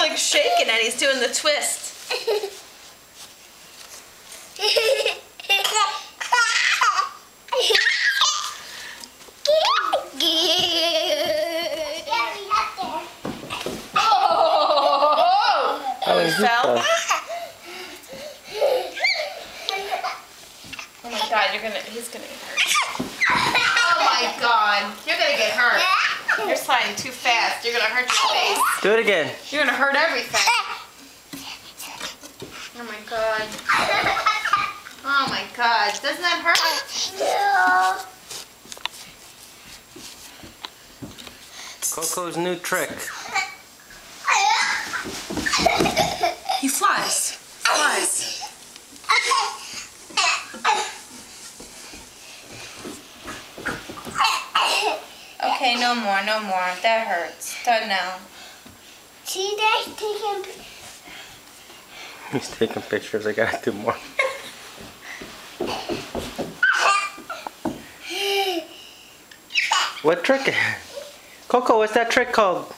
like shaking and he's doing the twist. Oh, he fell? Oh my God, he's gonna get hurt. Oh my God, you're gonna get hurt. You're sliding too fast. You're gonna hurt your face. Do it again. You're gonna hurt everything. Oh my God. Oh my God, doesn't that hurt? No. Coco's new trick. He flies. Flies. Okay, no more, no more. That hurts. Done now. See, Dad's taking pictures. He's taking pictures. I gotta do more. What trick? Coco, what's that trick called?